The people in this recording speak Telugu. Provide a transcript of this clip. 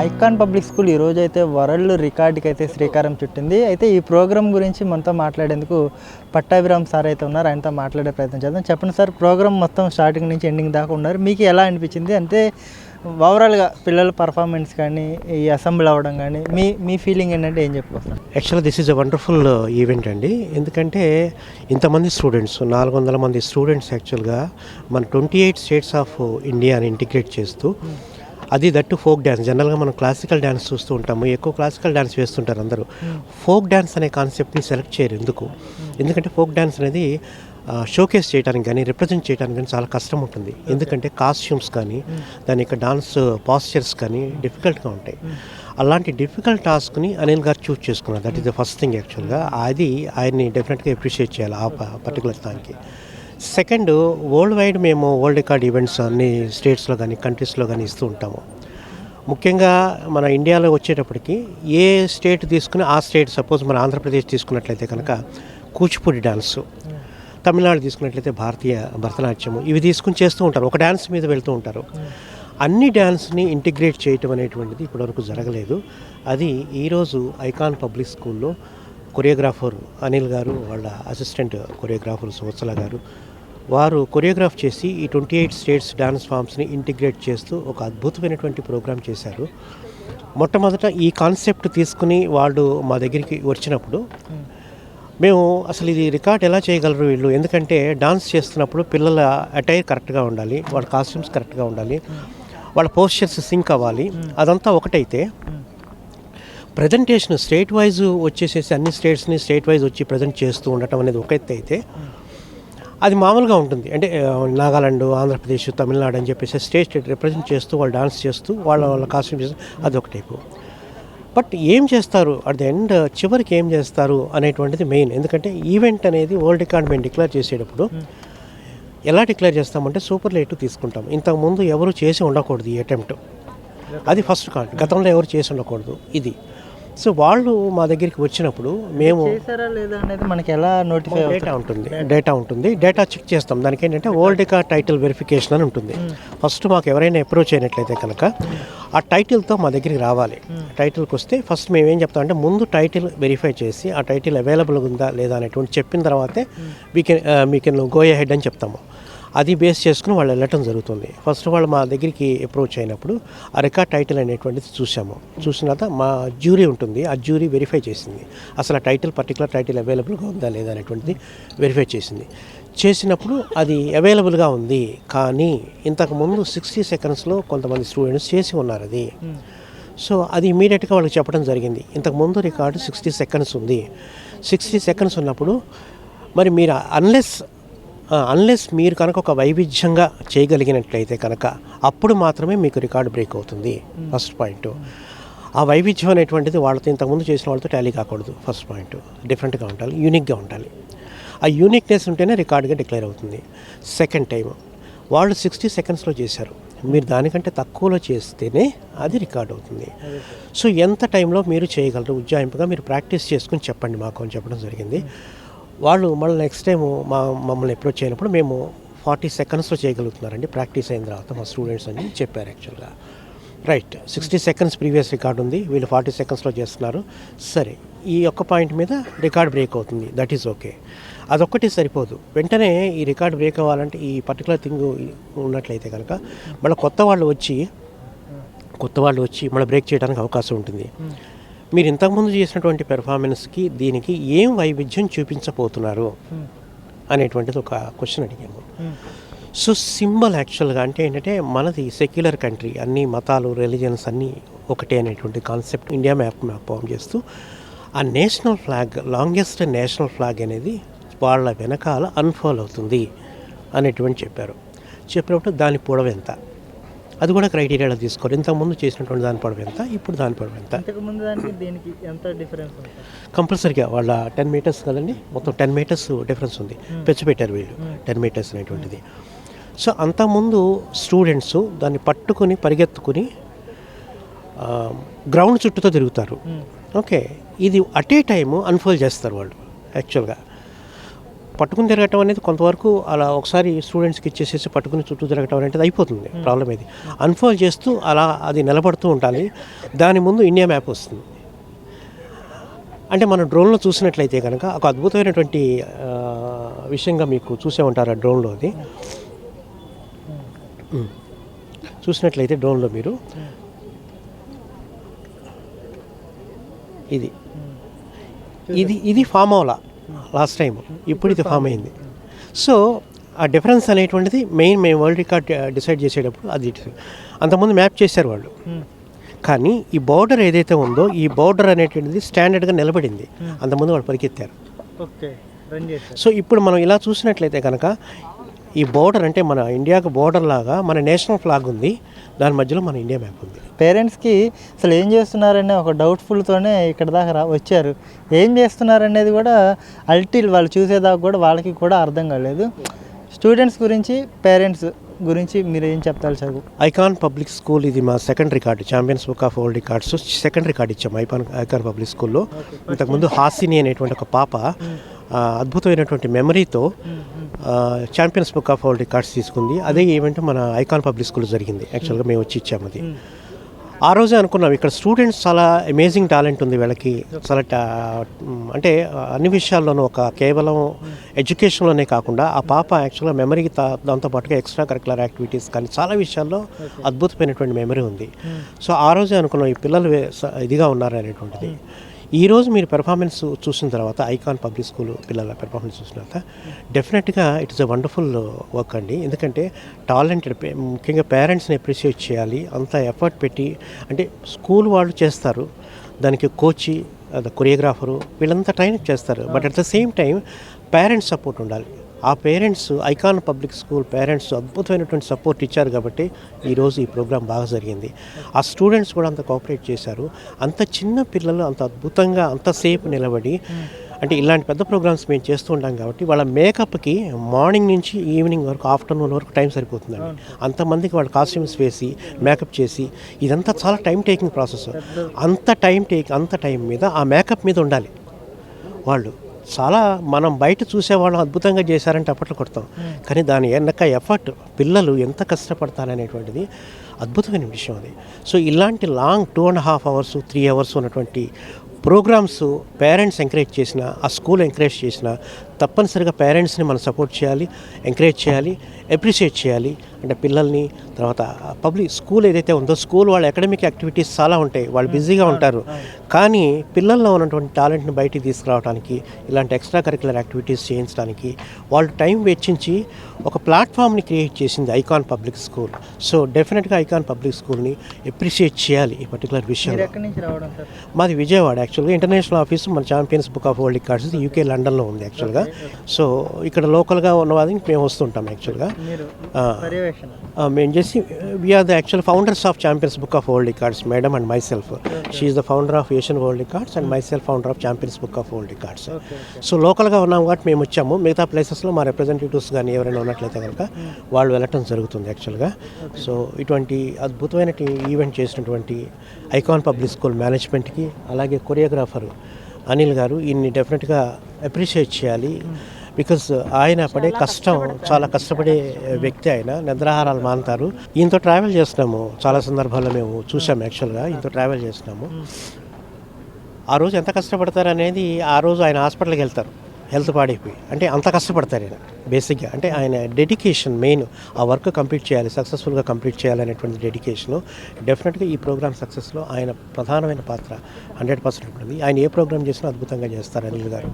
ఐకాన్ పబ్లిక్ స్కూల్ ఈరోజు అయితే వరల్డ్ రికార్డుకి అయితే శ్రీకారం చుట్టింది. అయితే ఈ ప్రోగ్రామ్ గురించి మనతో మాట్లాడేందుకు పట్టాభిరామ్ సార్ అయితే ఉన్నారు. ఆయనతో మాట్లాడే ప్రయత్నం చేద్దాం. చెప్పండి సార్, ప్రోగ్రామ్ మొత్తం స్టార్టింగ్ నుంచి ఎండింగ్ దాకా ఉన్నారు. మీకు ఎలా అనిపించింది? అంటే ఓవరాల్గా పిల్లల పర్ఫార్మెన్స్ కానీ, ఈ అసెంబ్లీ అవ్వడం కానీ మీ ఫీలింగ్ ఏంటంటే ఏం చెప్పుకోవచ్చు? యాక్చువల్గా this is a wonderful event అండి. ఎందుకంటే ఇంతమంది స్టూడెంట్స్, 400 మంది స్టూడెంట్స్ యాక్చువల్గా మన 28 స్టేట్స్ ఆఫ్ ఇండియాని ఇంటిగ్రేట్ చేస్తూ, అది దట్టు ఫోక్ డ్యాన్స్. జనరల్గా మనం క్లాసికల్ డ్యాన్స్ చూస్తూ ఉంటాము, ఎక్కువ క్లాసికల్ డ్యాన్స్ వేస్తుంటారు అందరూ. ఫోక్ డ్యాన్స్ అనే కాన్సెప్ట్ని సెలెక్ట్ చేయరు. ఎందుకంటే ఫోక్ డ్యాన్స్ అనేది షోకేస్ చేయడానికి కానీ, రిప్రజెంట్ చేయడానికి కానీ చాలా కష్టం ఉంటుంది. ఎందుకంటే కాస్ట్యూమ్స్ కానీ, దాని యొక్క డాన్స్ పాస్చర్స్ కానీ డిఫికల్ట్గా ఉంటాయి. అలాంటి డిఫికల్ట్ టాస్క్ని అనిల్ గారు చూస్ చేసుకున్నారు. That is the first thing యాక్చువల్గా. అది ఆయన్ని డెఫినెట్గా అప్రిషియేట్ చేయాలి ఆ పర్టికులర్ దానికి. సెకండ్, వరల్డ్ వైడ్ మేము వరల్డ్ రికార్డ్ ఈవెంట్స్ అన్ని స్టేట్స్లో కానీ కంట్రీస్లో కానీ ఇస్తూ ఉంటాము. ముఖ్యంగా మన ఇండియాలో వచ్చేటప్పటికి ఏ స్టేట్ తీసుకుని ఆ స్టేట్, సపోజ్ మన ఆంధ్రప్రదేశ్ తీసుకున్నట్లయితే కనుక కూచిపూడి డ్యాన్సు, తమిళనాడు తీసుకున్నట్లయితే భరతనాట్యము, ఇవి తీసుకుని చేస్తూ ఉంటారు. ఒక డ్యాన్స్ మీద వెళ్తూ ఉంటారు. అన్ని డ్యాన్స్ని ఇంటిగ్రేట్ చేయటం అనేటువంటిది ఇప్పటివరకు జరగలేదు. అది ఈరోజు ఐకాన్ పబ్లిక్ స్కూల్లో కొరియోగ్రాఫర్ అనిల్ గారు, వాళ్ళ అసిస్టెంట్ కొరియోగ్రాఫర్ సువత్సల గారు, వారు కొరియోగ్రాఫ్ చేసి ఈ 28 స్టేట్స్ డాన్స్ ఫామ్స్ని ఇంటిగ్రేట్ చేస్తూ ఒక అద్భుతమైనటువంటి ప్రోగ్రామ్ చేశారు. మొట్టమొదట ఈ కాన్సెప్ట్ తీసుకుని వాళ్ళు మా దగ్గరికి వచ్చినప్పుడు మేము అసలు ఇది రికార్డ్ ఎలా చేయగలరు వీళ్ళు, ఎందుకంటే డాన్స్ చేస్తున్నప్పుడు పిల్లల అటైర్ కరెక్ట్గా ఉండాలి, వాళ్ళ కాస్ట్యూమ్స్ కరెక్ట్గా ఉండాలి, వాళ్ళ పోస్చర్స్ సింక్ అవ్వాలి, అదంతా ఒకటైతే ప్రజెంటేషన్ స్టేట్ వైజ్ వచ్చేసేసి అన్ని స్టేట్స్ని స్టేట్ వైజ్ వచ్చి ప్రజెంట్ చేస్తూ ఉండటం అనేది ఒక ఎత్తు అయితే, అది మామూలుగా ఉంటుంది. అంటే నాగాలాండ్, ఆంధ్రప్రదేశ్, తమిళనాడు అని చెప్పేసి స్టేట్ రిప్రజెంట్ చేస్తూ వాళ్ళు డాన్స్ చేస్తూ వాళ్ళ కాస్ట్యూమ్ చేస్తూ అది ఒక టైపు. బట్ ఏం చేస్తారు అట్ ది ఎండ్, చివరికి ఏం చేస్తారు అనేటువంటిది మెయిన్. ఎందుకంటే ఈవెంట్ అనేది వరల్డ్ రికార్డ్ మేము డిక్లేర్ చేసేటప్పుడు ఎలా డిక్లేర్ చేస్తామంటే సూపర్లేటివ్ తీసుకుంటాం. ఇంతకుముందు ఎవరు చేసి ఉండకూడదు ఈ అటెంప్ట్, అది ఫస్ట్ కాదు. గతంలో ఎవరు చేసి ఉండకూడదు ఇది. సో వాళ్ళు మా దగ్గరికి వచ్చినప్పుడు మేము చేశారా లేదా అనేది మనకి ఎలా నోటిఫై డేటా ఉంటుంది. డేటా చెక్ చేస్తాం. దానికి ఏంటంటే వరల్డ్ రికార్డ్ టైటిల్ వెరిఫికేషన్ అని ఉంటుంది. ఫస్ట్ మాకు ఎవరైనా అప్రోచ్ అయినట్లయితే కనుక ఆ టైటిల్తో మా దగ్గరికి రావాలి. టైటిల్కి వస్తే ఫస్ట్ మేము ఏం చెప్తామంటే ముందు టైటిల్ వెరిఫై చేసి ఆ టైటిల్ అవైలబుల్గా ఉందా లేదా అనేటువంటి చెప్పిన తర్వాతే వీ కెన్ గో అహెడ్ అని చెప్తాము. అది బేస్ చేసుకుని వాళ్ళు వెళ్ళటం జరుగుతుంది. ఫస్ట్ వాళ్ళు మా దగ్గరికి అప్రోచ్ అయినప్పుడు ఆ రికార్డ్ టైటిల్ అనేటువంటిది చూసాము. చూసిన తర్వాత మా జ్యూరీ ఉంటుంది, ఆ జ్యూరీ వెరిఫై చేసింది అసలు ఆ టైటిల్, పర్టికులర్ టైటిల్ అవైలబుల్గా ఉందా లేదా అనేటువంటిది వెరిఫై చేసినప్పుడు అది అవైలబుల్గా ఉంది. కానీ ఇంతకుముందు 60 సెకండ్స్లో కొంతమంది స్టూడెంట్స్ చేసి ఉన్నారు అది. సో అది ఇమీడియట్గా వాళ్ళకి చెప్పడం జరిగింది. ఇంతకుముందు రికార్డు 60 సెకండ్స్ ఉంది. 60 సెకండ్స్ ఉన్నప్పుడు మరి మీరు అన్లెస్ మీరు కనుక ఒక వైవిధ్యంగా చేయగలిగినట్లయితే కనుక అప్పుడు మాత్రమే మీకు రికార్డు బ్రేక్ అవుతుంది. First point. ఆ వైవిధ్యం అనేటువంటిది వాళ్ళతో ఇంతకుముందు చేసిన వాళ్ళతో టాలీ కాకూడదు. ఫస్ట్ పాయింట్, డిఫరెంట్గా ఉండాలి, యూనిక్గా ఉండాలి. ఆ యూనిక్నెస్ ఉంటేనే రికార్డుగా డిక్లేర్ అవుతుంది. సెకండ్ టైం వాళ్ళు 60 సెకండ్స్లో చేశారు, మీరు దానికంటే తక్కువలో చేస్తేనే అది రికార్డ్ అవుతుంది. సో ఎంత టైంలో మీరు చేయగలరు ఉజ్జాయింపుగా మీరు ప్రాక్టీస్ చేసుకుని చెప్పండి మాకు అని చెప్పడం జరిగింది. వాళ్ళు మళ్ళీ నెక్స్ట్ టైము మమ్మల్ని అప్రోచ్ అయినప్పుడు మేము 40 సెకండ్స్లో చేయగలుగుతున్నారండి ప్రాక్టీస్ అయిన తర్వాత మా స్టూడెంట్స్ అని చెప్పారు. యాక్చువల్గా రైట్, 60 సెకండ్స్ ప్రీవియస్ రికార్డ్ ఉంది, వీళ్ళు 40 సెకండ్స్లో చేస్తున్నారు. సరే, ఈ ఒక్క పాయింట్ మీద రికార్డ్ బ్రేక్ అవుతుంది, దట్ ఈజ్ ఓకే. అదొక్కటి సరిపోదు. వెంటనే ఈ రికార్డ్ బ్రేక్ అవ్వాలంటే ఈ పర్టికులర్ థింగ్ ఉన్నట్లయితే కనుక మళ్ళీ కొత్త వాళ్ళు వచ్చి మళ్ళీ బ్రేక్ చేయడానికి అవకాశం ఉంటుంది. మీరు ఇంతకుముందు చేసినటువంటి పెర్ఫార్మెన్స్కి దీనికి ఏం వైవిధ్యం చూపించబోతున్నారు అనేటువంటిది ఒక క్వశ్చన్ అడిగాము. సో సింబల్ యాక్చువల్గా అంటే ఏంటంటే మనది సెక్యులర్ కంట్రీ, అన్ని మతాలు, రిలీజియన్స్ అన్నీ ఒకటే అనేటువంటి కాన్సెప్ట్ ఇండియా మ్యాప్ ఫామ్ చేస్తూ ఆ national flag, longest national flag అనేది వాళ్ళ వెనకాల అన్ఫాల్ అవుతుంది అనేటువంటి చెప్పినప్పుడు దాని పొడవు ఎంత, అది కూడా క్రైటీరియాలో తీసుకోరు. ఇంతకుముందు చేసినటువంటి దాని పొడవు ఎంత, ఇప్పుడు దాని పొడవు ఎంత, కంపల్సరీగా వాళ్ళ 10 మీటర్స్ కదండి, మొత్తం 10 మీటర్స్ డిఫరెన్స్ ఉంది. పెట్టారు వీళ్ళు 10 మీటర్స్ అనేటువంటిది. సో అంతకుముందు స్టూడెంట్స్ దాన్ని పట్టుకుని పరిగెత్తుకుని గ్రౌండ్ చుట్టూతో తిరుగుతారు. ఓకే, ఇది అట్ ఏ టైము అన్ఫోల్డ్ చేస్తారు వాళ్ళు. యాక్చువల్గా పట్టుకుని తిరగటం అనేది కొంతవరకు అలా ఒకసారి స్టూడెంట్స్కి ఇచ్చేసేసి పట్టుకుని చుట్టూ తిరగటం అనేది అయిపోతుంది. ప్రాబ్లం ఇది అన్ఫోల్డ్ చేస్తూ అలా అది నిలబడుతూ ఉండాలి. దాని ముందు ఇండియా మ్యాప్ వస్తుంది. అంటే మనం డ్రోన్లో చూసినట్లయితే కనుక ఒక అద్భుతమైనటువంటి విషయంగా మీకు చూసే ఉంటారు. ఆ డ్రోన్లో అది చూసినట్లయితే డ్రోన్లో మీరు ఇది ఇది ఇది ఫామ్ అవ్వాల లాస్ట్ టైం, ఇప్పుడు ఇది ఫామ్ అయింది. సో ఆ డిఫరెన్స్ అనేటువంటిది మేము వరల్డ్ రికార్డ్ డిసైడ్ చేసేటప్పుడు అది అంతకుముందు మ్యాప్ చేశారు వాళ్ళు. కానీ ఈ బోర్డర్ ఏదైతే ఉందో ఈ బోర్డర్ అనేటువంటిది స్టాండర్డ్గా నిలబడింది. అంతకుముందు వాళ్ళు పరిగెత్తారు. సో ఇప్పుడు మనం ఇలా చూసినట్లయితే కనుక ఈ బోర్డర్ అంటే మన ఇండియాకు బోర్డర్ లాగా మన నేషనల్ ఫ్లాగ్ ఉంది, దాని మధ్యలో మన ఇండియా మ్యాప్ ఉంది. పేరెంట్స్కి అసలు ఏం చేస్తున్నారనే ఒక డౌట్ఫుల్తోనే ఇక్కడ దాకా వచ్చారు. ఏం చేస్తున్నారనేది కూడా అల్టిల్ వాళ్ళు చూసేదాకా కూడా వాళ్ళకి కూడా అర్థం కాలేదు. స్టూడెంట్స్ గురించి పేరెంట్స్ గురించి మీరు ఏం చెప్తారు సార్? ఐకాన్ పబ్లిక్ స్కూల్ ఇది మా second record, champions book of world records second record ఇచ్చాము ఐకాన్ పబ్లిక్ స్కూల్లో. ఇంతకుముందు హాసిని అనేటువంటి ఒక పాప అద్భుతమైనటువంటి మెమరీతో champions book of world records తీసుకుంది. అదే ఈవెంట్ మన ఐకాన్ పబ్లిక్ స్కూల్లో జరిగింది. యాక్చువల్గా మేము వచ్చి ఇచ్చాము అది. ఆ రోజే అనుకున్నాం ఇక్కడ స్టూడెంట్స్ చాలా అమేజింగ్ టాలెంట్ ఉంది వీళ్ళకి. చాలా అంటే అన్ని విషయాల్లోనూ ఒక కేవలం ఎడ్యుకేషన్లోనే కాకుండా ఆ పాప యాక్చువల్గా మెమరీకి దాంతోపాటుగా ఎక్స్ట్రా కరికులర్ యాక్టివిటీస్ కానీ చాలా విషయాల్లో అద్భుతమైనటువంటి మెమరీ ఉంది. సో ఆ రోజే అనుకున్నాం ఈ పిల్లలు ఇదిగా ఉన్నారు అనేటువంటిది. ఈరోజు మీరు పెర్ఫార్మెన్స్ చూసిన తర్వాత ఐకాన్ పబ్లిక్ స్కూల్ పిల్లల పెర్ఫార్మెన్స్ చూసిన తర్వాత డెఫినెట్గా it is a wonderful work అండి. ఎందుకంటే టాలెంటెడ్ ముఖ్యంగా పేరెంట్స్ని అప్రిషియేట్ చేయాలి. అంత ఎఫర్ట్ పెట్టి అంటే స్కూల్ వాళ్ళు చేస్తారు, దానికి కోచి కొరియోగ్రాఫరు వీళ్ళంతా ట్రైన్ చేస్తారు. But at the same time parents support ఉండాలి. ఆ parents icon public school parents అద్భుతమైనటువంటి సపోర్ట్ ఇచ్చారు కాబట్టి ఈరోజు ఈ ప్రోగ్రాం బాగా జరిగింది. ఆ స్టూడెంట్స్ కూడా అంత కోఆపరేట్ చేశారు. అంత చిన్న పిల్లలు అంత అద్భుతంగా అంతసేపు నిలబడి అంటే ఇలాంటి పెద్ద ప్రోగ్రామ్స్ మేము చేస్తూ ఉంటాం కాబట్టి వాళ్ళ మేకప్కి మార్నింగ్ నుంచి ఈవినింగ్ వరకు ఆఫ్టర్నూన్ వరకు టైం సరిపోతుందండి. అంతమందికి వాళ్ళ కాస్ట్యూమ్స్ వేసి మేకప్ చేసి ఇదంతా చాలా టైం టేకింగ్ ప్రాసెస్. అంత టైం మీద ఆ మేకప్ మీద ఉండాలి వాళ్ళు. చాలా మనం బయట చూసేవాళ్ళం అద్భుతంగా చేశారంటే అప్పట్లో కొడతాం, కానీ దాని వెనక ఎఫర్ట్ పిల్లలు ఎంత కష్టపడతారనేటువంటిది అద్భుతమైన విషయం అది. సో ఇలాంటి లాంగ్ 2.5 hours 3 hours ఉన్నటువంటి ప్రోగ్రామ్స్ పేరెంట్స్ ఎంకరేజ్ చేసిన, ఆ స్కూల్ ఎంకరేజ్ చేసిన తప్పనిసరిగా పేరెంట్స్ని మనం సపోర్ట్ చేయాలి, ఎంకరేజ్ చేయాలి, అప్రిషియేట్ చేయాలి. అంటే పిల్లల్ని తర్వాత పబ్లిక్ స్కూల్ ఏదైతే ఉందో స్కూల్ వాళ్ళ అకాడమిక్ యాక్టివిటీస్ చాలా ఉంటాయి, వాళ్ళు బిజీగా ఉంటారు. కానీ పిల్లల్లో ఉన్నటువంటి టాలెంట్ని బయటికి తీసుకురావడానికి ఇలాంటి ఎక్స్ట్రా కరికులర్ యాక్టివిటీస్ చేయించడానికి వాళ్ళు టైం వెచ్చించి ఒక ప్లాట్ఫామ్ని క్రియేట్ చేసింది ఐకాన్ పబ్లిక్ స్కూల్. సో డెఫినెట్గా ఐకాన్ పబ్లిక్ స్కూల్ని అప్రిషియేట్ చేయాలి ఈ పర్టికులర్ విషయంలో. మాది విజయవాడ. యాక్చువల్గా ఇంటర్నేషనల్ ఆఫీస్ మన champions book of world records UK లండన్లో ఉంది యాక్చువల్గా. సో ఇక్కడ లోకల్గా ఉన్నవాది మేము వస్తుంటాం యాక్చువల్గా. మేము చేసి we are the actual founders of Champions book of world Records madam and myself. She is the founder of Asian World Records and myself founder of Champions book of world Records. So లోకల్గా ఉన్నాం కాబట్టి మేము వచ్చాము. మిగతా ప్లేసెస్లో మా రిప్రజెంటేటివ్స్ కానీ ఎవరైనా ఉన్నట్లయితే కనుక వాళ్ళు వెళ్ళటం జరుగుతుంది యాక్చువల్గా. సో ఇటువంటి అద్భుతమైన ఈవెంట్ చేసినటువంటి ఐకాన్ పబ్లిక్ స్కూల్ మేనేజ్మెంట్కి అలాగే కొరియోగ్రాఫర్ అనిల్ గారు ఈయన్ని డెఫినెట్గా అప్రిషియేట్ చేయాలి. బికాజ్ ఆయన పడే కష్టం, చాలా కష్టపడే వ్యక్తి ఆయన. నిద్రాహారాలు మానుతారు. ఈయనతో ట్రావెల్ చేస్తున్నాము చాలా సందర్భాల్లో మేము చూసాము. యాక్చువల్గా ఈయనతో ట్రావెల్ చేస్తున్నాము. ఆ రోజు ఎంత కష్టపడతారు అనేది ఆ రోజు ఆయన హాస్పిటల్కి వెళ్తారు హెల్త్ పాడైపోయి. అంటే అంత కష్టపడతారు ఆయన బేసిక్గా. అంటే ఆయన డెడికేషన్ మెయిన్, ఆ వర్క్ కంప్లీట్ చేయాలి, సక్సెస్ఫుల్గా కంప్లీట్ చేయాలనేటువంటి డెడికేషను. డెఫినెట్గా ఈ ప్రోగ్రామ్ సక్సెస్లో ఆయన ప్రధానమైన పాత్ర 100% ఉంటుంది. ఆయన ఏ ప్రోగ్రామ్ చేసినా అద్భుతంగా చేస్తారు అనిల్ గారు.